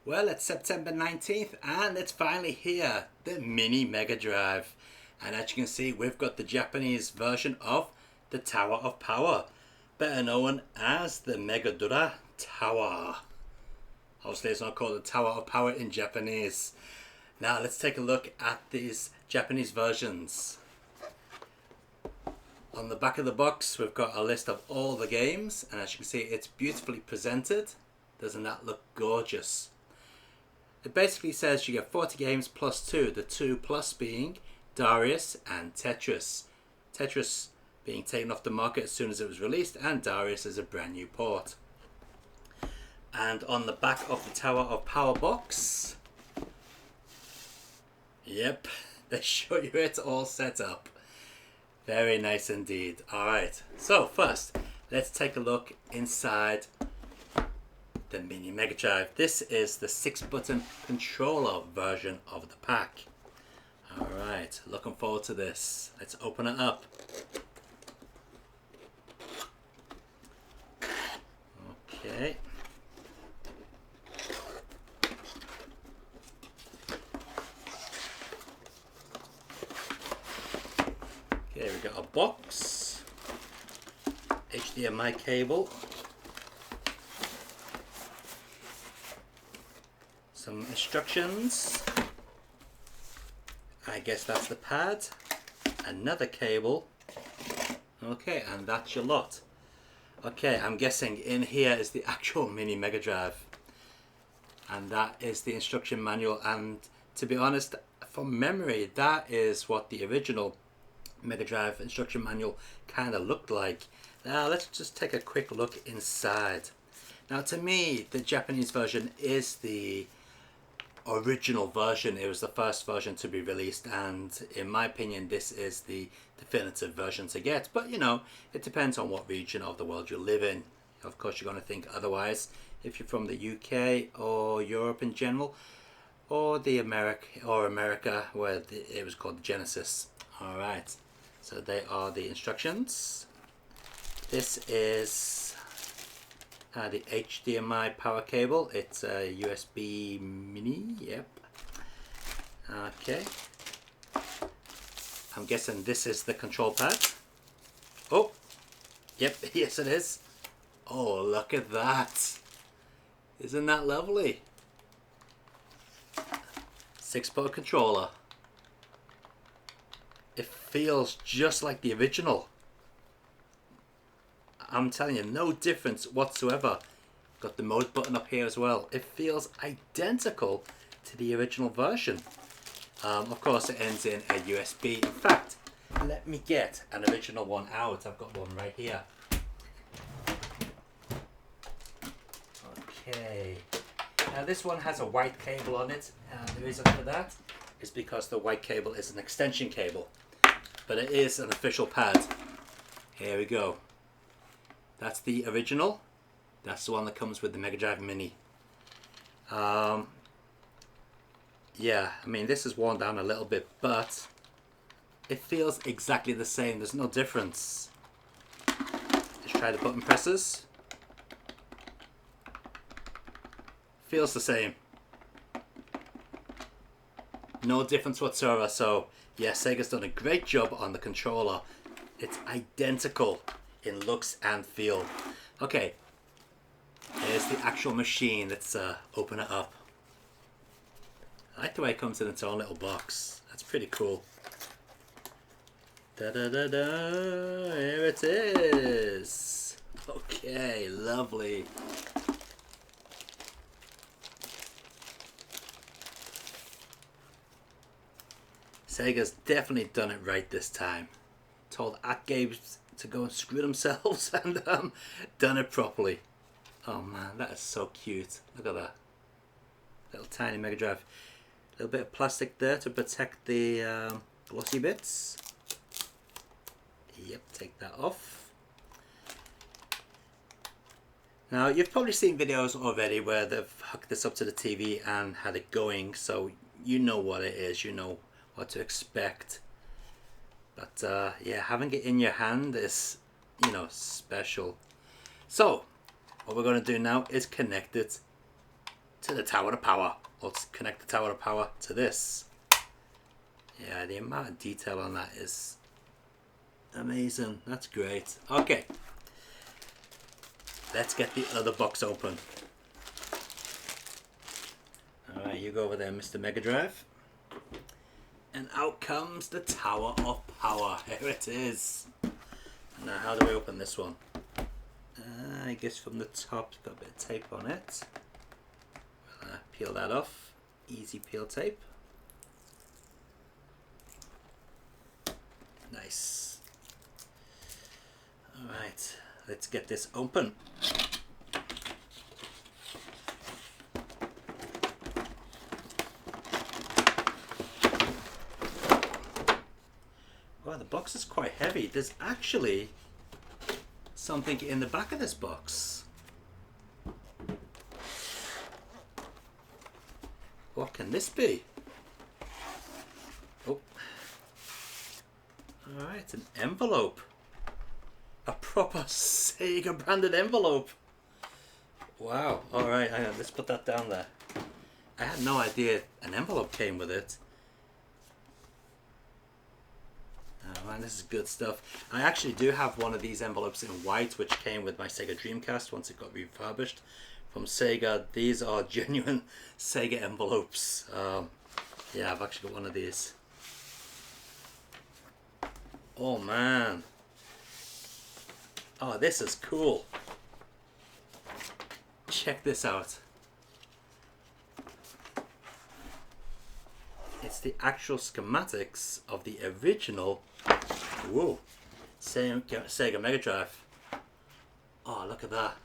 Well, it's September 19th and it's finally here, the Mini Mega Drive. And as you can see, we've got the Japanese version of the Tower of Power, better known as the Megadura Tower. Obviously it's not called the Tower of Power in Japanese. Now let's take a look at these Japanese versions. On the back of the box we've got a list of all the games, and as you can see it's beautifully presented. Doesn't that look gorgeous? It basically says you get 40 games plus 2, the 2 plus being Darius and Tetris. Tetris being taken off the market as soon as it was released, and Darius is a brand new port. And on the back of the Tower of Power box, yep, they show you it all set up. Very nice indeed. Alright, so first let's take a look inside the Mini Mega Drive. This is the 6-button controller version of the pack. Alright, looking forward to this. Let's open it up. Okay. Okay, we got a box, HDMI cable, some instructions, I guess that's the pad, another cable, okay, and that's your lot. Okay, I'm guessing in here is the actual Mini Mega Drive, and that is the instruction manual, and to be honest, from memory, that is what the original Mega Drive instruction manual kind of looked like. Now let's just take a quick look inside. Now to me, the Japanese version is the original version. It was the first version to be released, and in my opinion this is the definitive version to get, but you know, it depends on what region of the world you live in. Of course you're going to think otherwise if you're from the UK or Europe in general, or the America where it was called the Genesis. Alright, so they are the instructions. This is the HDMI power cable. It's a USB mini, yep. Okay. I'm guessing this is the control pad. Oh, yep, yes it is. Oh, look at that. Isn't that lovely? 6-port controller. It feels just like the original. I'm telling you, no difference whatsoever. Got the mode button up here as well. It feels identical to the original version. Of course it ends in a USB. In fact, let me get an original one out. I've got one right here. Okay. Now this one has a white cable on it. The reason for that is because the white cable is an extension cable. But it is an official pad. Here we go. That's the original. That's the one that comes with the Mega Drive Mini. Yeah, I mean this is worn down a little bit, but it feels exactly the same. There's no difference. Let's try the button presses. Feels the same. No difference whatsoever. So yeah, Sega's done a great job on the controller. It's identical in looks and feel. Okay, here's the actual machine. Let's open it up. I like the way it comes in its own little box. That's pretty cool. Da da da da, here it is. Okay, lovely. Sega's definitely done it right this time. Told AtGames to go and screw themselves and done it properly. Oh man, that is so cute. Look at that. Little tiny Mega Drive. A little bit of plastic there to protect the glossy bits. Yep, take that off. Now you've probably seen videos already where they've hooked this up to the TV and had it going, so you know what it is, you know what to expect. But yeah, having it in your hand is, you know, special. So what we're going to do now is connect it to the Tower of Power. Let's connect the Tower of Power to this. Yeah, the amount of detail on that is amazing. That's great. Okay, let's get the other box open. Alright, you go over there, Mr. Mega Drive. And out comes the Tower of Power. Here it is. Now, how do we open this one? I guess from the top, it's got a bit of tape on it. Peel that off. Easy peel tape. Nice. Alright, let's get this open. Wow, the box is quite heavy. There's actually something in the back of this box. What can this be? Oh. Alright, an envelope. A proper Sega branded envelope. Wow, alright, hang on, let's put that down there. I had no idea an envelope came with it. Oh man, this is good stuff. I actually do have one of these envelopes in white, which came with my Sega Dreamcast once it got refurbished from Sega. These are genuine Sega envelopes. Yeah, I've actually got one of these. Oh man. Oh, this is cool. Check this out. It's the actual schematics of the original Sega Mega Drive. Oh, look at that.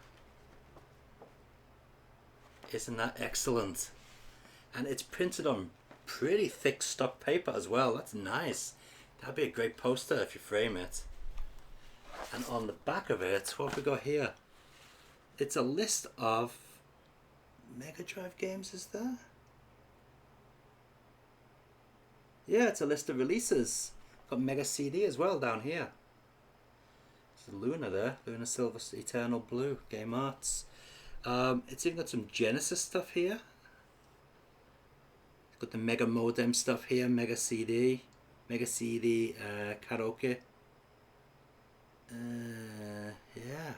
Isn't that excellent? And it's printed on pretty thick stock paper as well. That's nice. That'd be a great poster if you frame it. And on the back of it, what have we got here? It's a list of Mega Drive games, is there? Yeah, it's a list of releases. Got Mega CD as well down here. There's Luna there. Luna Silver Eternal Blue. Game Arts. It's even got some Genesis stuff here. It's got the Mega Modem stuff here. Mega CD. Mega CD Karaoke. Yeah.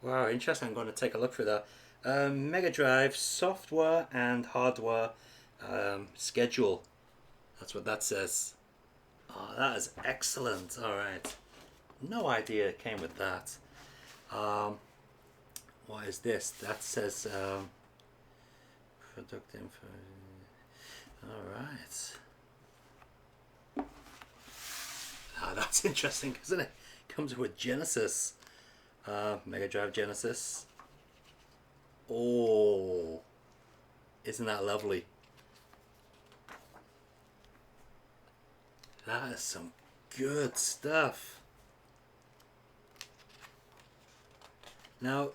Wow, interesting. I'm going to take a look through that. Mega Drive software and hardware schedule. That's what that says. Oh, that is excellent. Alright. No idea it came with that. What is this? That says product info. Alright. Ah, that's interesting, isn't it? Comes with Genesis. Mega Drive Genesis. Oh. Isn't that lovely? That is some good stuff. Now,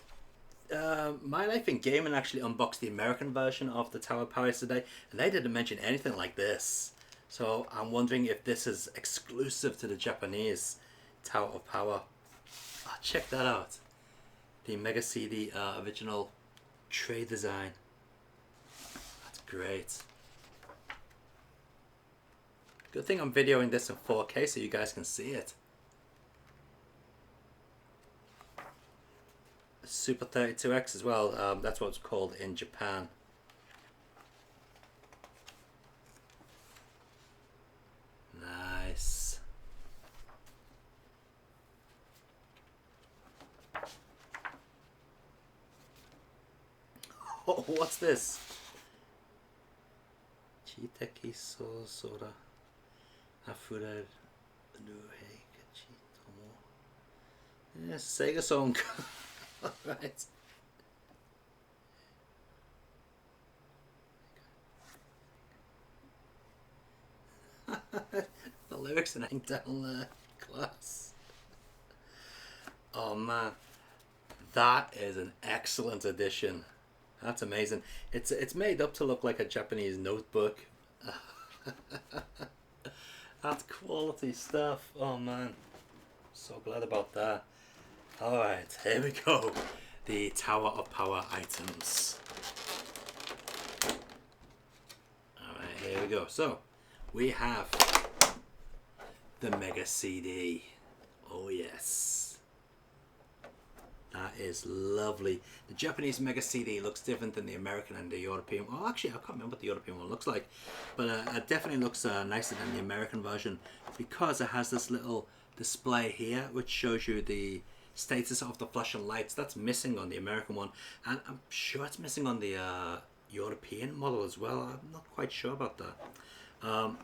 My Life in Gaming actually unboxed the American version of the Tower of Power today, and they didn't mention anything like this. So I'm wondering if this is exclusive to the Japanese Tower of Power. Oh, check that out. The Mega CD original tray design. That's great. Good thing I'm videoing this in 4K so you guys can see it. Super 32X as well. That's what it's called in Japan. Nice. Oh, what's this? Chiteki so sora afureru hei kachi tomo. Yes, Sega song. Alright. The lyrics are hanging down there. Class. Oh man. That is an excellent addition. That's amazing. It's made up to look like a Japanese notebook. That's quality stuff. Oh man. So glad about that. Alright, here we go. The Tower of Power items. we go. So we have the Mega CD. Oh yes, that is lovely. The Japanese Mega CD looks different than the American and the European. Oh, actually, I can't remember what the European one looks like, but it definitely looks nicer than the American version because it has this little display here which shows you the status of the flashing lights. That's missing on the American one, and I'm sure it's missing on the European model as well. I'm not quite sure about that.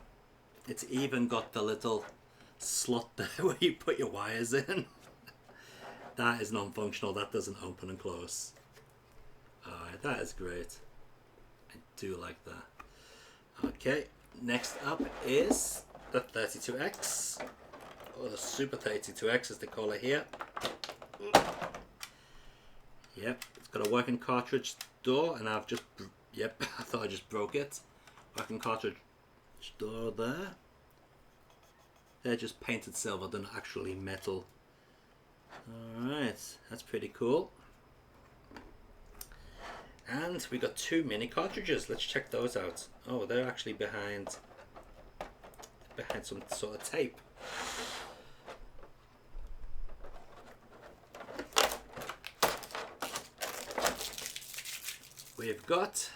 It's even got the little slot there where you put your wires in. That is non-functional. That doesn't open and close. Alright, that is great. I do like that. Okay, next up is the 32X, or the Super 32X as they call it here. Yep, it's got a working cartridge door, and I've just, yep, I thought I just broke it. Working cartridge door there. They're just painted silver, they're not actually metal. Alright, that's pretty cool. And we got two mini cartridges. Let's check those out. Oh, they're actually behind some sort of tape. We've got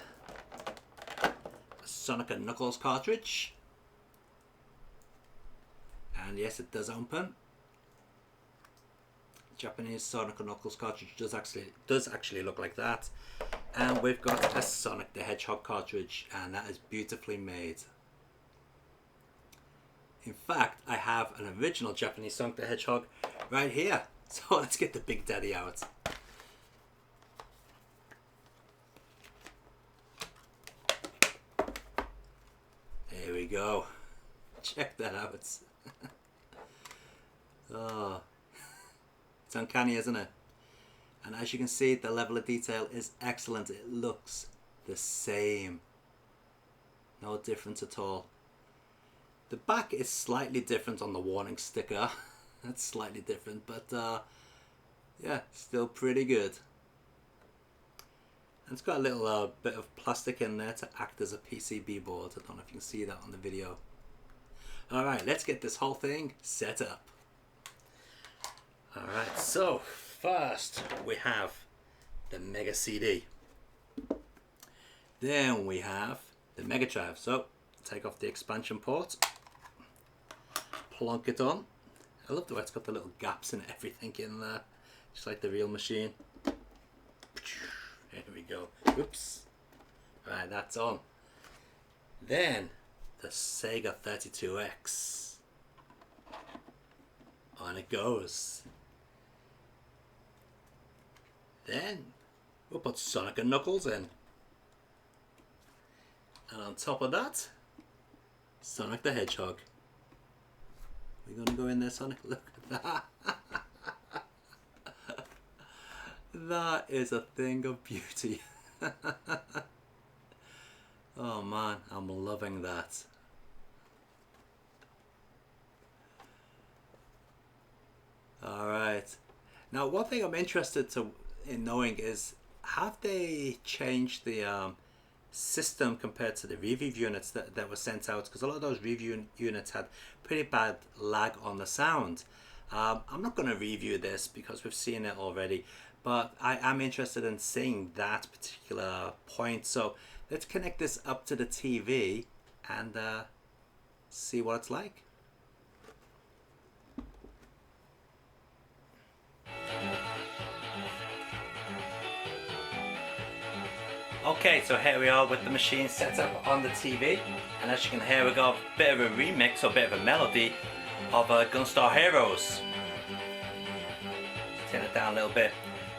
a Sonic and Knuckles cartridge. And yes, it does open. Japanese Sonic and Knuckles cartridge does actually look like that. And we've got a Sonic the Hedgehog cartridge, and that is beautifully made. In fact, I have an original Japanese Sonic the Hedgehog right here. So let's get the Big Daddy out. There we go. Check that out. Oh, it's uncanny, isn't it? And as you can see, the level of detail is excellent. It looks the same. No difference at all. The back is slightly different on the warning sticker. That's slightly different, but yeah, still pretty good. And it's got a little bit of plastic in there to act as a PCB board. I don't know if you can see that on the video. Alright, let's get this whole thing set up. Alright, so first we have the Mega CD. Then we have the Mega Drive. So take off the expansion port, plonk it on. I love the way it's got the little gaps and everything in there, just like the real machine. There we go. Oops. Right, that's on. Then the Sega 32X. On it goes. Then we'll put Sonic and Knuckles in. And on top of that, Sonic the Hedgehog. We're gonna go in there, Sonic. Look at that. That is a thing of beauty. Oh man, I'm loving that. Alright. Now one thing I'm interested in knowing is, have they changed the system compared to the review units that were sent out? Because a lot of those review units had pretty bad lag on the sound. I'm not going to review this because we've seen it already, but I am interested in seeing that particular point. So let's connect this up to the TV and see what it's like. Okay, so here we are with the machine set up on the TV, and as you can hear, we got a bit of a remix or a bit of a melody of Gunstar Heroes. Turn it down a little bit.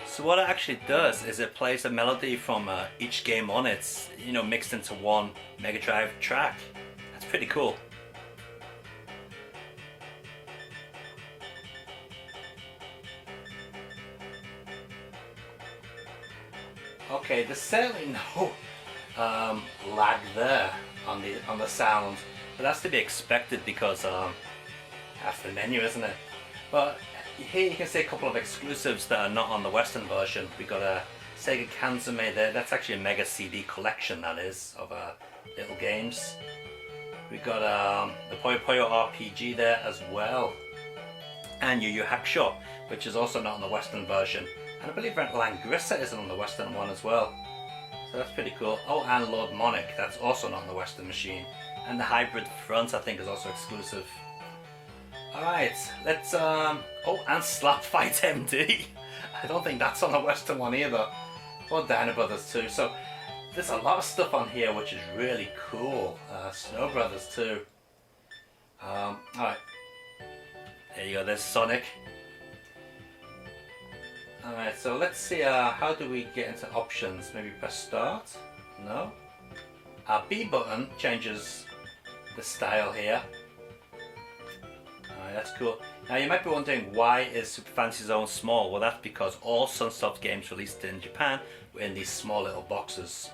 So what it actually does is it plays a melody from each game on it, you know, mixed into one Mega Drive track. That's pretty cool. Okay, there's certainly no lag there on the sound, but that's to be expected because that's the menu, isn't it? But here you can see a couple of exclusives that are not on the Western version. We got a Sega Kanzume there. That's actually a Mega CD collection, that is, of little games. We got the Puyo Puyo RPG there as well. And Yu Yu Hakusho, which is also not on the Western version. And I believe Langrissa isn't on the Western one as well. So that's pretty cool. Oh, and Lord Monarch, that's also not on the Western machine. And the Hybrid Front, I think, is also exclusive. Alright, let's, oh, and Slap Fight MD. I don't think that's on the Western one either. Or Dino Brothers too. So there's a lot of stuff on here which is really cool. Snow Brothers too. Alright. There you go, there's Sonic. Alright, so let's see, how do we get into options? Maybe press start? No? Our B button changes the style here. Alright, that's cool. Now you might be wondering, why is Super Fantasy Zone small? Well, that's because all Sunsoft games released in Japan were in these small little boxes.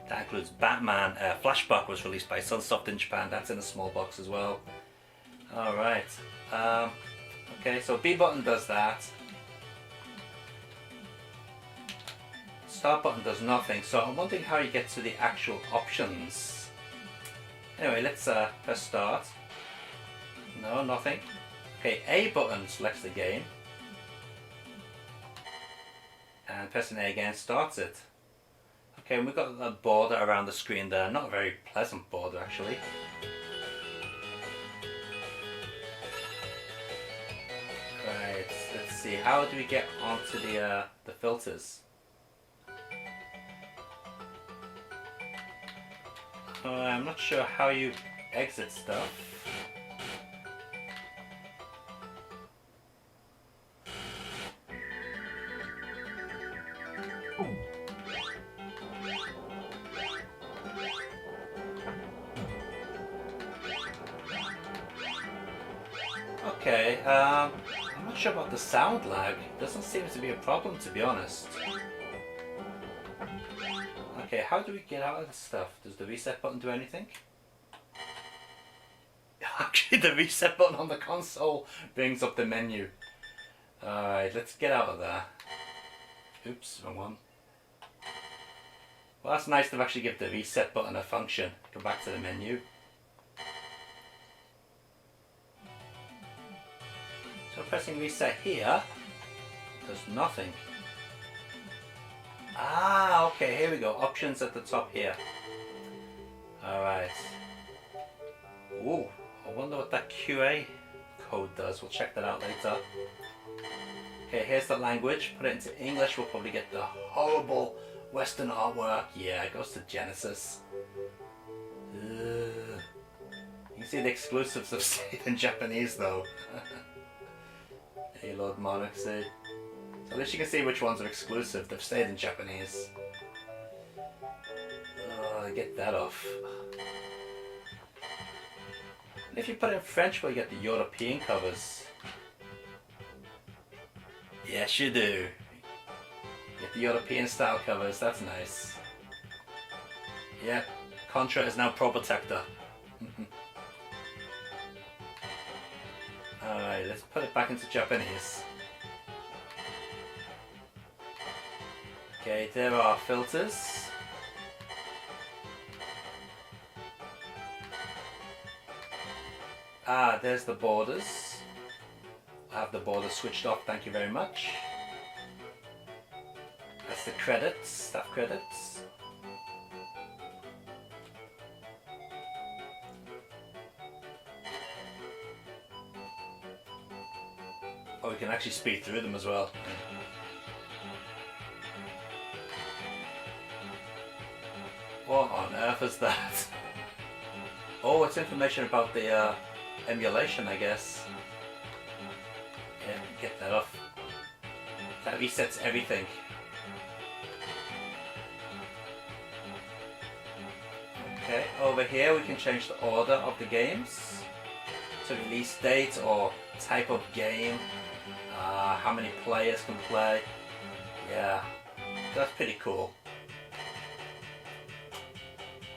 That includes Batman. Flashback was released by Sunsoft in Japan. That's in a small box as well. Alright. Okay, so B button does that. Start button does nothing. So I'm wondering how you get to the actual options. Anyway, let's press start. No, nothing. Okay, A button selects the game. And pressing A again starts it. Okay, and we've got a border around the screen there. Not a very pleasant border, actually. Right, let's see. How do we get onto the filters? I'm not sure how you exit stuff. Okay, I'm not sure about the sound lag. Doesn't seem to be a problem, to be honest. Okay, how do we get out of this stuff? Does the reset button do anything? Actually, the reset button on the console brings up the menu. Alright, let's get out of there. Oops, wrong one. Well, that's nice to actually give the reset button a function. Go back to the menu. So pressing reset here does nothing. Ah, okay, here we go. Options at the top here. Alright. Ooh, I wonder what that QA code does. We'll check that out later. Okay, here's the language. Put it into English. We'll probably get the horrible Western artwork. Yeah, it goes to Genesis. Ugh. You can see the exclusives have stayed in Japanese though. Hey, Lord Monarch, see? So at least you can see which ones are exclusive. They've stayed in Japanese. Get that off. And if you put it in French, well, you get the European covers. Yes, you do. You get the European style covers. That's nice. Yeah, Contra is now Pro Protector. Alright, let's put it back into Japanese. Okay, there are filters. Ah, there's the borders. I have the borders switched off, thank you very much. That's the credits, staff credits. Oh, we can actually speed through them as well. What on earth is that? Oh, it's information about the emulation, I guess. Yeah, get that off. That resets everything. Okay, over here we can change the order of the games. So release date or type of game. How many players can play. Yeah, that's pretty cool.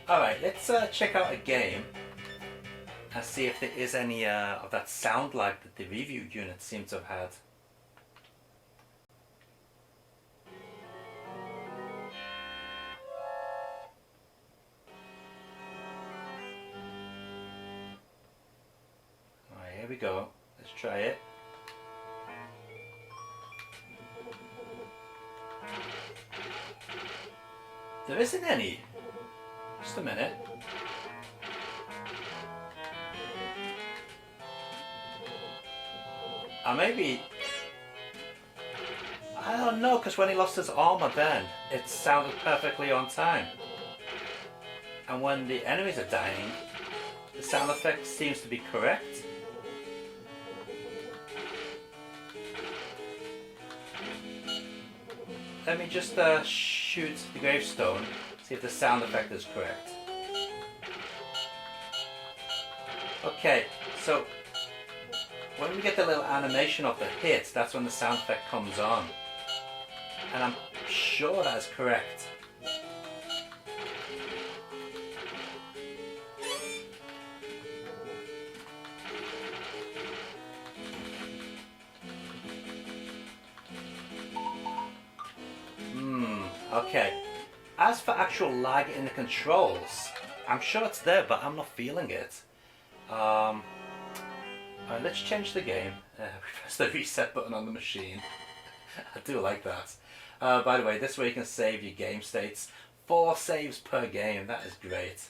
Alright, let's check out a game and see if there is any of that sound lag that the review unit seems to have had. go. Let's try it. There isn't any. Just a minute. Maybe... I don't know, because when he lost his armor then, it sounded perfectly on time. And when the enemies are dying, the sound effect seems to be correct. Let me just shoot the gravestone, see if the sound effect is correct. Okay, so when we get the little animation of the hit, that's when the sound effect comes on. And I'm sure that is correct. Okay. As for actual lag in the controls, I'm sure it's there, but I'm not feeling it. Alright, let's change the game. Press the reset button on the machine. I do like that. By the way, this way you can save your game states. 4 saves per game, that is great.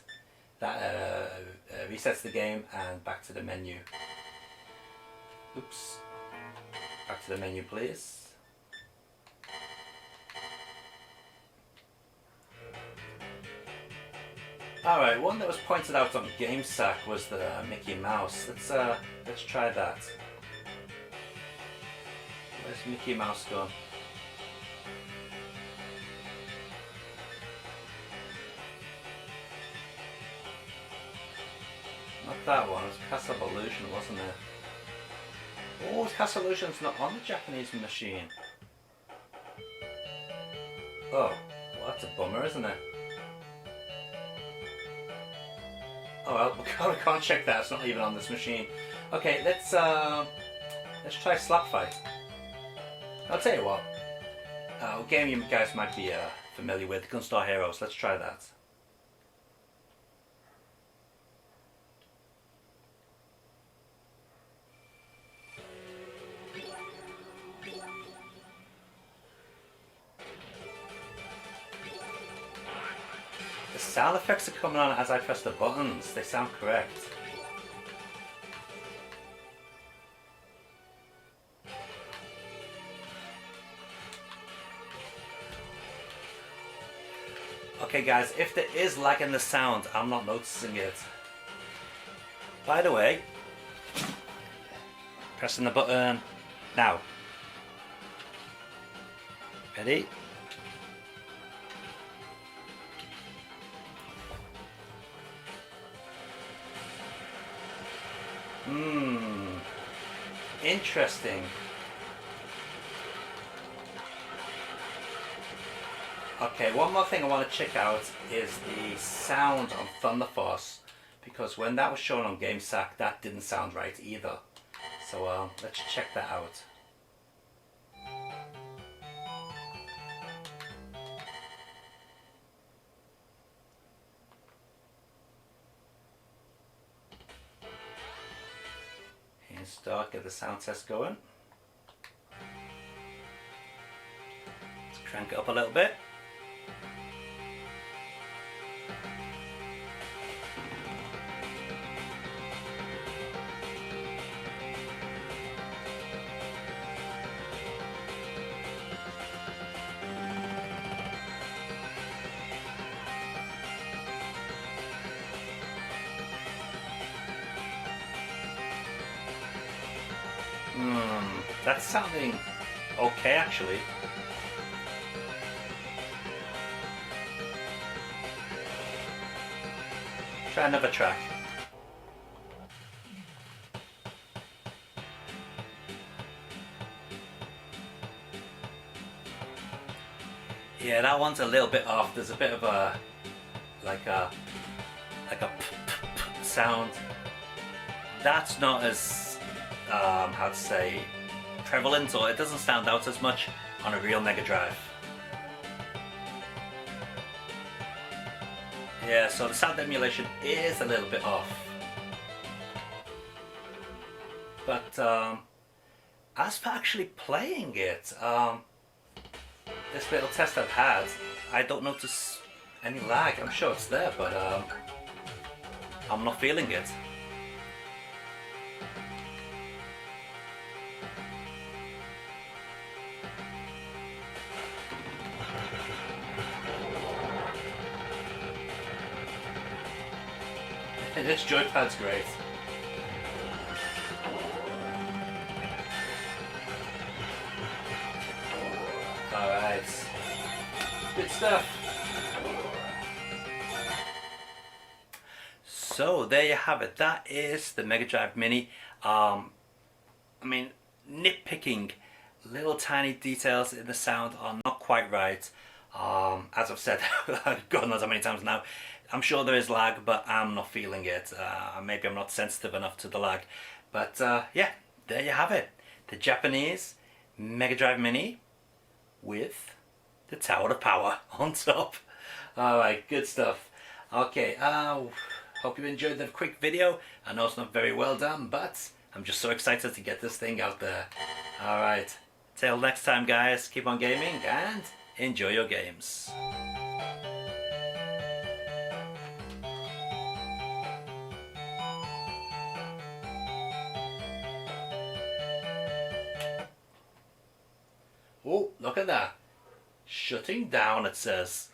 That resets the game and back to the menu. Oops. Back to the menu, please. Alright, one that was pointed out on GameSack was the Mickey Mouse. Let's try that. Where's Mickey Mouse gone? Not that one, it was Castle Illusion, wasn't it? Oh, Castle Illusion's not on the Japanese machine. Oh, well that's a bummer, isn't it? Oh well, we can't check that, it's not even on this machine. Okay, let's try Slap Fight. I'll tell you what, a game you guys might be familiar with, Gunstar Heroes, let's try that. The sound effects are coming on as I press the buttons, they sound correct. Okay guys, if there is lag in the sound, I'm not noticing it. By the way, pressing the button now. Ready? Interesting. Okay, one more thing I want to check out is the sound on Thunder Force, because when that was shown on GameSack, that didn't sound right either. So let's check that out. And start, get the sound test going. Let's crank it up a little bit. That's sounding okay actually. Try another track. Yeah, that one's a little bit off. There's a bit of a like a sound. That's not as how to say prevalent, or it doesn't stand out as much on a real Mega Drive. Yeah, so the sound emulation is a little bit off. but as for actually playing it, this little test I've had, I don't notice any lag. I'm sure it's there, but I'm not feeling it. This joypad's great. Alright. Good stuff. So there you have it. That is the Mega Drive Mini. I mean, nitpicking little tiny details in the sound are not quite right. As I've said God knows how many times now, I'm sure there is lag, but I'm not feeling it. Maybe I'm not sensitive enough to the lag. But yeah, there you have it. The Japanese Mega Drive Mini with the Tower of Power on top. Alright, good stuff. Okay, hope you enjoyed the quick video. I know it's not very well done, but I'm just so excited to get this thing out there. Alright, till next time guys, keep on gaming and enjoy your games. Oh, look at that. Shutting down, it says.